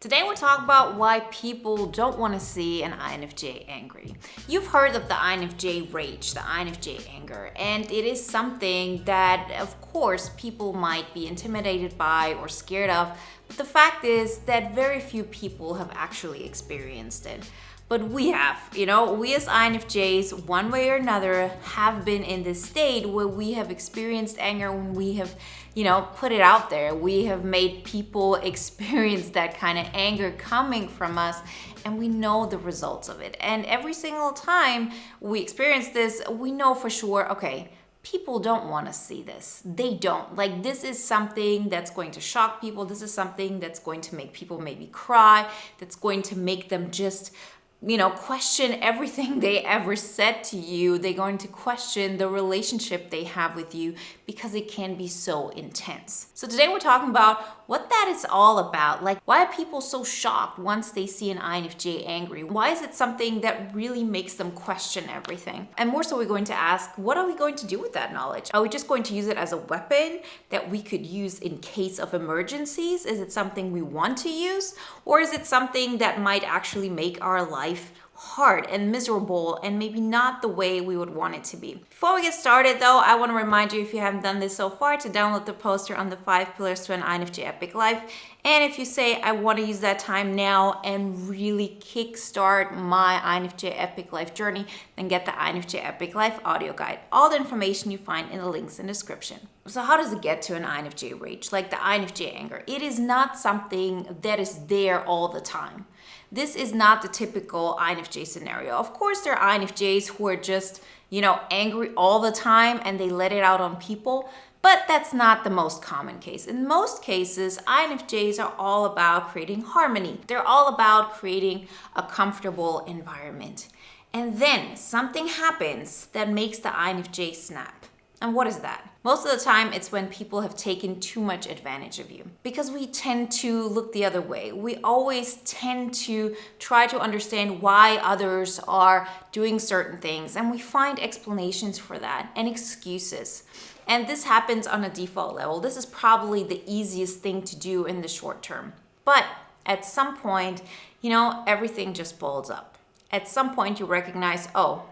Today we'll talk about why people don't want to see an INFJ angry. You've heard of the INFJ rage, the INFJ anger, and it is something that, of course, people might be intimidated by or scared of, but the fact is that very few people have actually experienced it. But we have, we as INFJs, one way or another, have been in this state where we have experienced anger when we have, put it out there. We have made people experience that kind of anger coming from us, and we know the results of it. And every single time we experience this, we know for sure, okay, people don't want to see this. They don't. Like, this is something that's going to shock people. This is something that's going to make people maybe cry, that's going to make them just question everything they ever said to you. They're going to question the relationship they have with you because it can be so intense. So today we're talking about what that is all about. Like, why are people so shocked once they see an INFJ angry? Why is it something that really makes them question everything? And more so, we're going to ask, what are we going to do with that knowledge? Are we just going to use it as a weapon that we could use in case of emergencies? Is it something we want to use? Or is it something that might actually make our life hard and miserable and maybe not the way we would want it to be? Before we get started though, I want to remind you, if you haven't done this so far, to download the poster on the 5 pillars to an INFJ epic life. And if you say, I want to use that time now and really kickstart my INFJ epic life journey, then get the INFJ epic life audio guide. All the information you find in the links in the description. So how does it get to an INFJ rage, like the INFJ anger? It is not something that is there all the time. This is not the typical INFJ scenario. Of course, there are INFJs who are just, angry all the time and they let it out on people, but that's not the most common case. In most cases, INFJs are all about creating harmony. They're all about creating a comfortable environment. And then something happens that makes the INFJ snap. And what is that? Most of the time, it's when people have taken too much advantage of you, because we tend to look the other way. We always tend to try to understand why others are doing certain things, and we find explanations for that and excuses. And this happens on a default level. This is probably the easiest thing to do in the short term. But at some point, everything just balls up. At some point, you recognize, oh,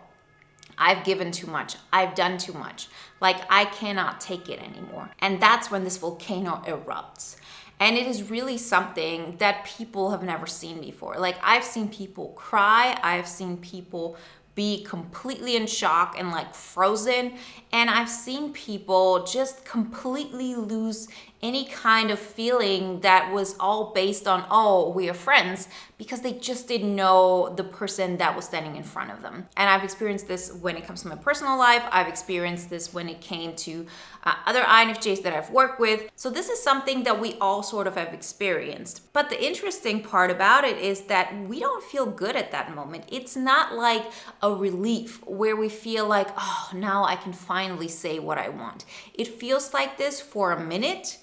I've given too much. I've done too much. Like, I cannot take it anymore. And that's when this volcano erupts. And it is really something that people have never seen before. Like, I've seen people cry. I've seen people be completely in shock and like frozen. And I've seen people just completely lose any kind of feeling that was all based on, oh, we are friends, because they just didn't know the person that was standing in front of them. And I've experienced this when it comes to my personal life. I've experienced this when it came to other INFJs that I've worked with. So this is something that we all sort of have experienced. But the interesting part about it is that we don't feel good at that moment. It's not like a relief where we feel like, oh, now I can finally say what I want. It feels like this for a minute.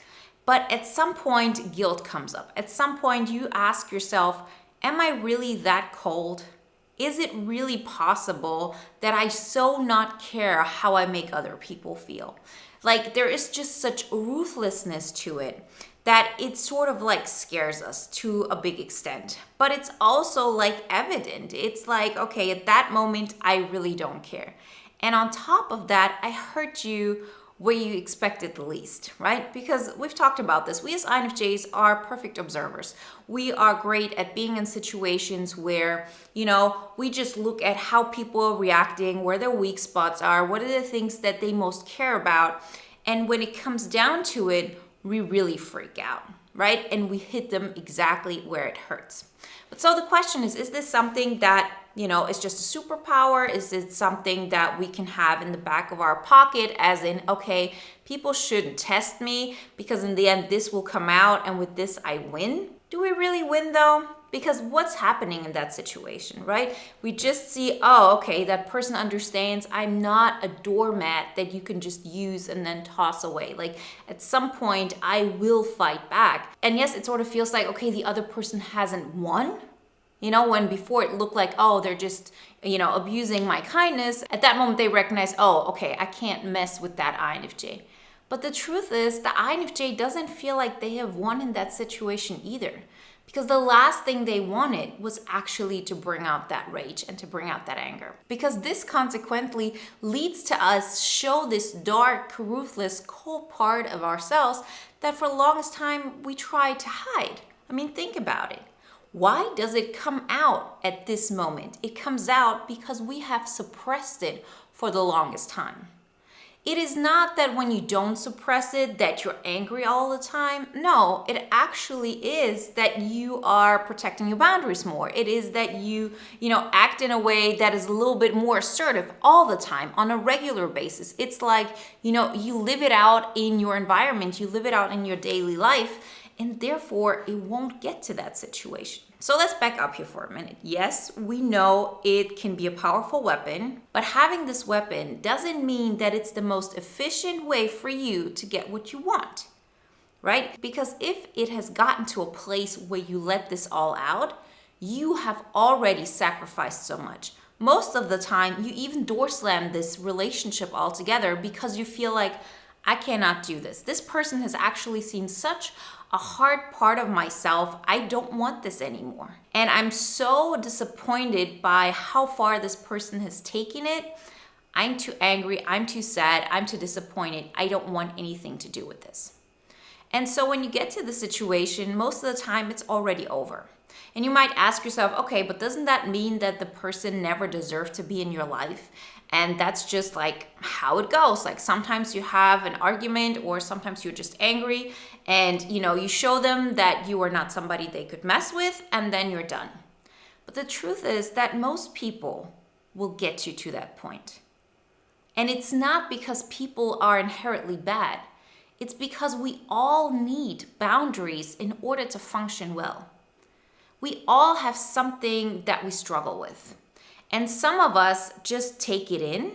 But at some point, guilt comes up. At some point, you ask yourself, am I really that cold? Is it really possible that I so not care how I make other people feel? Like, there is just such ruthlessness to it that it sort of like scares us to a big extent. But it's also like evident. It's like, okay, at that moment, I really don't care. And on top of that, I hurt you where you expected the least, right? Because we've talked about this. We as INFJs are perfect observers. We are great at being in situations where, we just look at how people are reacting, where their weak spots are, what are the things that they most care about. And when it comes down to it, we really freak out, right? And we hit them exactly where it hurts. But so the question is this something that is just a superpower? Is it something that we can have in the back of our pocket, as in, okay, people shouldn't test me because in the end this will come out and with this I win? Do we really win though? Because what's happening in that situation, right? We just see, oh, okay, that person understands I'm not a doormat that you can just use and then toss away. Like, at some point I will fight back. And yes, it sort of feels like, okay, the other person hasn't won. When before it looked like, oh, they're just, abusing my kindness. At that moment, they recognize, oh, okay, I can't mess with that INFJ. But the truth is, the INFJ doesn't feel like they have won in that situation either. Because the last thing they wanted was actually to bring out that rage and to bring out that anger. Because this consequently leads to us show this dark, ruthless, cold part of ourselves that for the longest time we tried to hide. I mean, think about it. Why does it come out at this moment? It comes out because we have suppressed it for the longest time. It is not that when you don't suppress it that you're angry all the time. No, it actually is that you are protecting your boundaries more. It is that you act in a way that is a little bit more assertive all the time on a regular basis. It's like, you live it out in your environment, you live it out in your daily life, and therefore it won't get to that situation. So let's back up here for a minute. Yes, we know it can be a powerful weapon, but having this weapon doesn't mean that it's the most efficient way for you to get what you want, right? Because if it has gotten to a place where you let this all out, you have already sacrificed so much. Most of the time, you even door slam this relationship altogether because you feel like, I cannot do this. This person has actually seen such a hard part of myself. I don't want this anymore. And I'm so disappointed by how far this person has taken it. I'm too angry. I'm too sad. I'm too disappointed. I don't want anything to do with this. And so when you get to the situation, most of the time it's already over. And you might ask yourself, okay, but doesn't that mean that the person never deserved to be in your life? And that's just like how it goes. Like sometimes you have an argument or sometimes you're just angry and you show them that you are not somebody they could mess with and then you're done. But the truth is that most people will get you to that point. And it's not because people are inherently bad. It's because we all need boundaries in order to function well. We all have something that we struggle with. And some of us just take it in,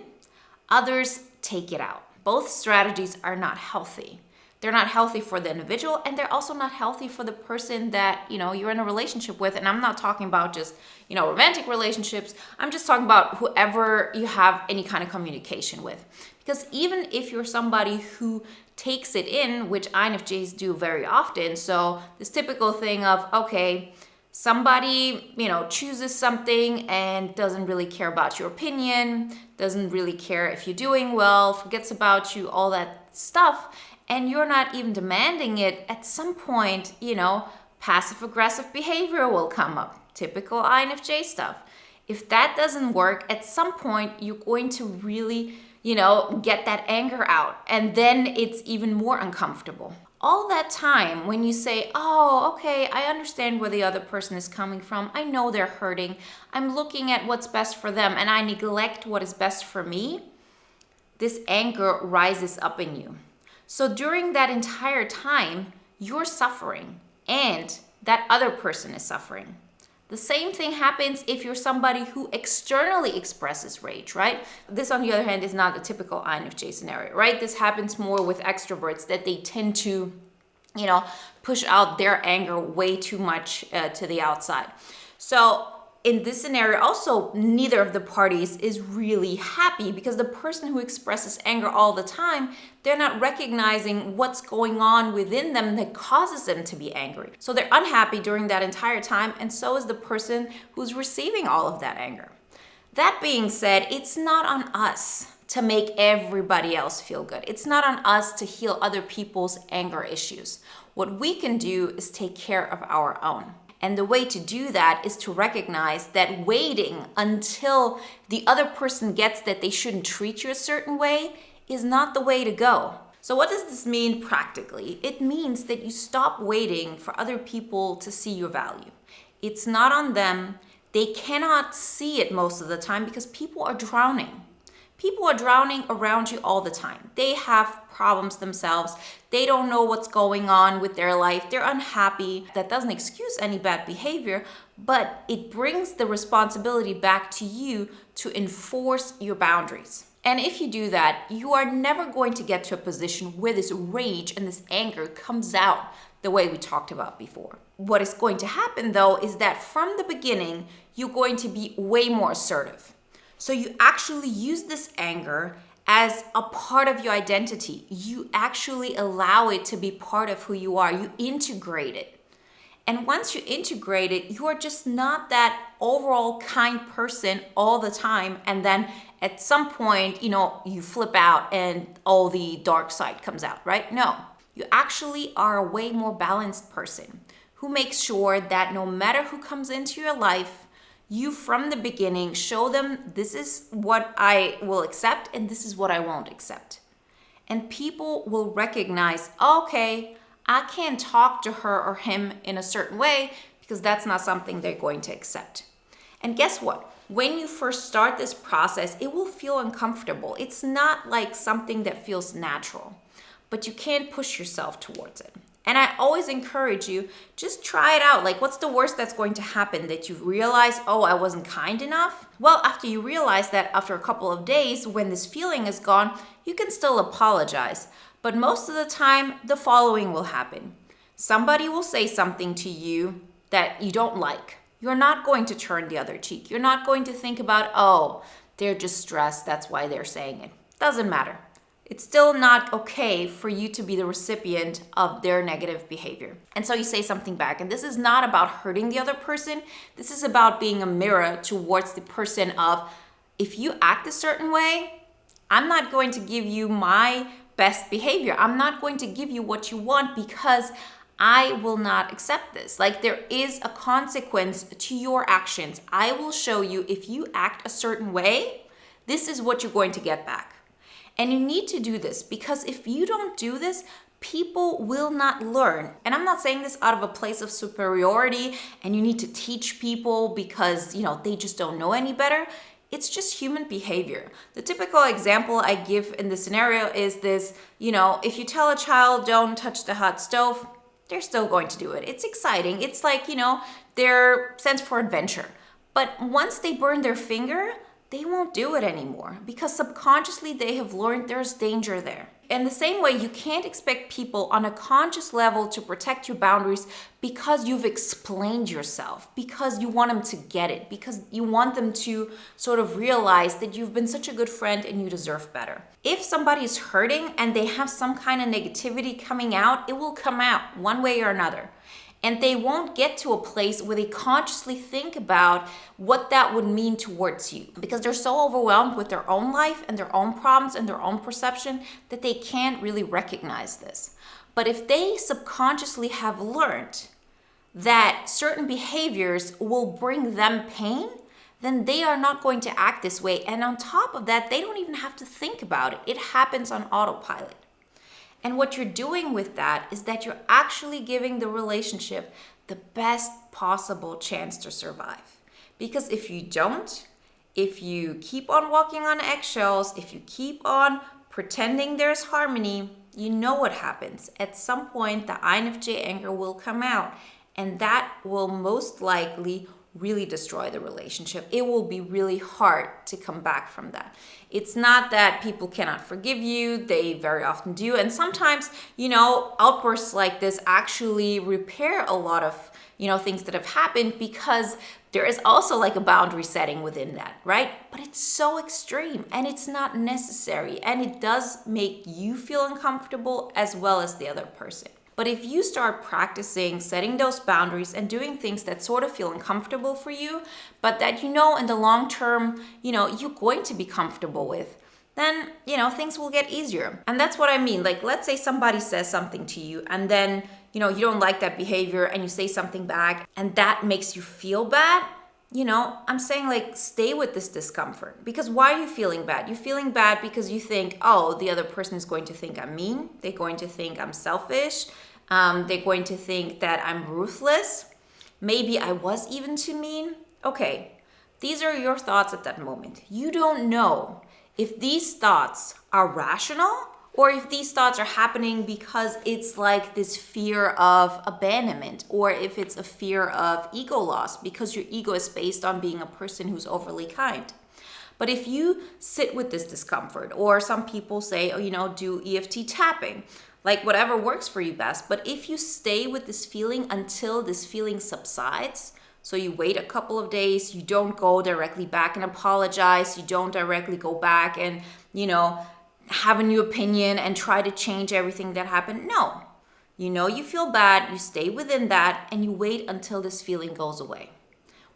others take it out. Both strategies are not healthy. They're not healthy for the individual and they're also not healthy for the person that, you're in a relationship with. And I'm not talking about just, romantic relationships. I'm just talking about whoever you have any kind of communication with. Because even if you're somebody who takes it in, which INFJs do very often, so this typical thing of, okay, somebody, chooses something and doesn't really care about your opinion, doesn't really care if you're doing well, forgets about you, all that stuff, and you're not even demanding it, at some point, passive-aggressive behavior will come up. Typical INFJ stuff. If that doesn't work, at some point, you're going to really, get that anger out, and then it's even more uncomfortable. All that time when you say, oh, okay, I understand where the other person is coming from. I know they're hurting. I'm looking at what's best for them and I neglect what is best for me. This anger rises up in you. So during that entire time, you're suffering and that other person is suffering. The same thing happens if you're somebody who externally expresses rage, right? This, on the other hand, is not a typical INFJ scenario, right? This happens more with extroverts that they tend to, push out their anger way too much to the outside. So in this scenario, also, neither of the parties is really happy because the person who expresses anger all the time, they're not recognizing what's going on within them that causes them to be angry. So they're unhappy during that entire time, and so is the person who's receiving all of that anger. That being said, it's not on us to make everybody else feel good. It's not on us to heal other people's anger issues. What we can do is take care of our own. And the way to do that is to recognize that waiting until the other person gets that they shouldn't treat you a certain way is not the way to go. So what does this mean practically? It means that you stop waiting for other people to see your value. It's not on them. They cannot see it most of the time because people are drowning. People are drowning around you all the time. They have problems themselves. They don't know what's going on with their life. They're unhappy. That doesn't excuse any bad behavior, but it brings the responsibility back to you to enforce your boundaries. And if you do that, you are never going to get to a position where this rage and this anger comes out the way we talked about before. What is going to happen, though, is that from the beginning, you're going to be way more assertive. So you actually use this anger as a part of your identity. You actually allow it to be part of who you are. You integrate it. And once you integrate it, you are just not that overall kind person all the time. And then at some point, you flip out and all the dark side comes out, right? No, you actually are a way more balanced person who makes sure that no matter who comes into your life, you from the beginning show them this is what I will accept and this is what I won't accept. And people will recognize, okay, I can't talk to her or him in a certain way because that's not something they're going to accept. And guess what? When you first start this process, it will feel uncomfortable. It's not like something that feels natural, but you can't push yourself towards it. And I always encourage you, just try it out. Like, what's the worst that's going to happen? That you realize, oh, I wasn't kind enough? Well, after you realize that after a couple of days, when this feeling is gone, you can still apologize. But most of the time, the following will happen. Somebody will say something to you that you don't like. You're not going to turn the other cheek. You're not going to think about, oh, they're just stressed. That's why they're saying it. Doesn't matter. It's still not okay for you to be the recipient of their negative behavior. And so you say something back. And this is not about hurting the other person. This is about being a mirror towards the person of, if you act a certain way, I'm not going to give you my best behavior. I'm not going to give you what you want because I will not accept this. Like, there is a consequence to your actions. I will show you if you act a certain way, this is what you're going to get back. And you need to do this because if you don't do this, people will not learn. And I'm not saying this out of a place of superiority and you need to teach people because, they just don't know any better. It's just human behavior. The typical example I give in this scenario is this, if you tell a child don't touch the hot stove, they're still going to do it. It's exciting. It's like, their sense for adventure. But once they burn their finger, they won't do it anymore because subconsciously they have learned there's danger there. In the same way, you can't expect people on a conscious level to protect your boundaries because you've explained yourself, because you want them to get it, because you want them to sort of realize that you've been such a good friend and you deserve better. If somebody is hurting and they have some kind of negativity coming out, it will come out one way or another. And they won't get to a place where they consciously think about what that would mean towards you because they're so overwhelmed with their own life and their own problems and their own perception that they can't really recognize this. But if they subconsciously have learned that certain behaviors will bring them pain, then they are not going to act this way. And on top of that, they don't even have to think about it. It happens on autopilot. And what you're doing with that is that you're actually giving the relationship the best possible chance to survive. Because if you don't, if you keep on walking on eggshells, if you keep on pretending there's harmony, you know what happens. At some point, the INFJ anger will come out, and that will most likely really destroy the relationship. It will be really hard to come back from that. It's not that people cannot forgive you. They very often do. And sometimes, outbursts like this actually repair a lot of, things that have happened because there is also like a boundary setting within that, right? But it's so extreme and it's not necessary. And it does make you feel uncomfortable as well as the other person. But if you start practicing setting those boundaries and doing things that sort of feel uncomfortable for you, but that in the long term, you're going to be comfortable with, then, things will get easier. And that's what I mean. Like, let's say somebody says something to you and then, you don't like that behavior and you say something back and that makes you feel bad. I'm saying like stay with this discomfort because why are you feeling bad? You're feeling bad because you think, oh, the other person is going to think I'm mean. They're going to think I'm selfish. They're going to think that I'm ruthless. Maybe I was even too mean. Okay, these are your thoughts at that moment. You don't know if these thoughts are rational or if these thoughts are happening because it's like this fear of abandonment or if it's a fear of ego loss because your ego is based on being a person who's overly kind. But if you sit with this discomfort, or some people say, do EFT tapping, like whatever works for you best. But if you stay with this feeling until this feeling subsides, so you wait a couple of days, you don't go directly back and apologize, you don't directly go back and, have a new opinion and try to change everything that happened. No, You know you feel bad, you stay within that, and you wait until this feeling goes away.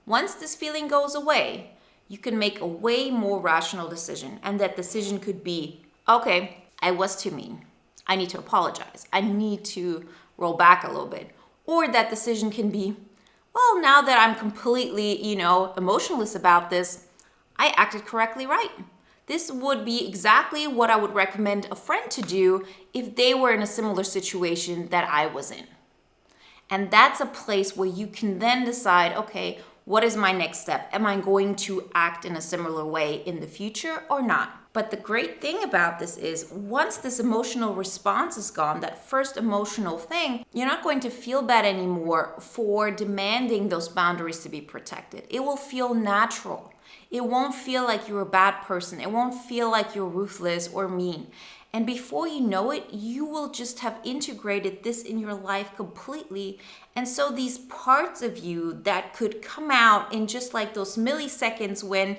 Once this feeling goes away, you can make a way more rational decision. And that decision could be, okay, I was too mean. I need to apologize. I need to roll back a little bit. Or that decision can be, well, now that I'm completely, emotionless about this, I acted correctly right. This would be exactly what I would recommend a friend to do if they were in a similar situation that I was in. And that's a place where you can then decide, okay, what is my next step? Am I going to act in a similar way in the future or not? But the great thing about this is once this emotional response is gone, that first emotional thing, you're not going to feel bad anymore for demanding those boundaries to be protected. It will feel natural. It won't feel like you're a bad person. It won't feel like you're ruthless or mean. And before you know it, you will just have integrated this in your life completely. And so these parts of you that could come out in just like those milliseconds when,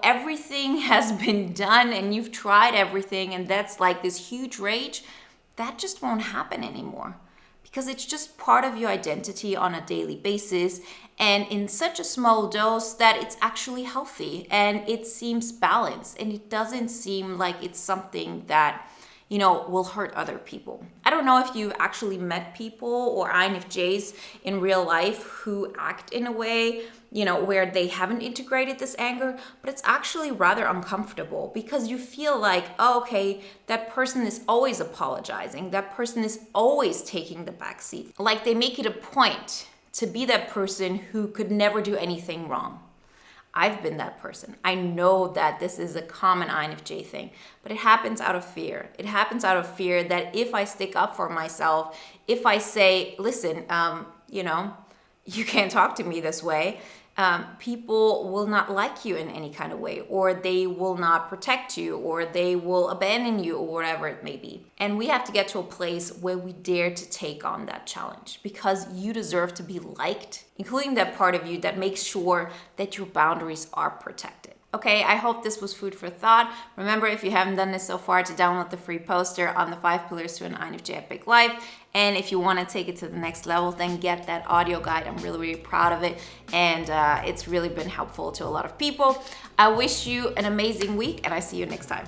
everything has been done and you've tried everything and that's like this huge rage, that just won't happen anymore. Because it's just part of your identity on a daily basis and in such a small dose that it's actually healthy and it seems balanced and it doesn't seem like it's something that, will hurt other people. I don't know if you've actually met people or INFJs in real life who act in a way, where they haven't integrated this anger, but it's actually rather uncomfortable because you feel like, oh, okay, that person is always apologizing. That person is always taking the back seat. Like they make it a point to be that person who could never do anything wrong. I've been that person. I know that this is a common INFJ thing, but it happens out of fear. It happens out of fear that if I stick up for myself, if I say, listen, you can't talk to me this way, people will not like you in any kind of way, or they will not protect you, or they will abandon you, or whatever it may be. And we have to get to a place where we dare to take on that challenge because you deserve to be liked, including that part of you that makes sure that your boundaries are protected. Okay, I hope this was food for thought. Remember, if you haven't done this so far, to download the free poster on the 5 pillars to an INFJ epic life. And if you want to take it to the next level, then get that audio guide. I'm really, really proud of it. And it's really been helpful to a lot of people. I wish you an amazing week and I see you next time.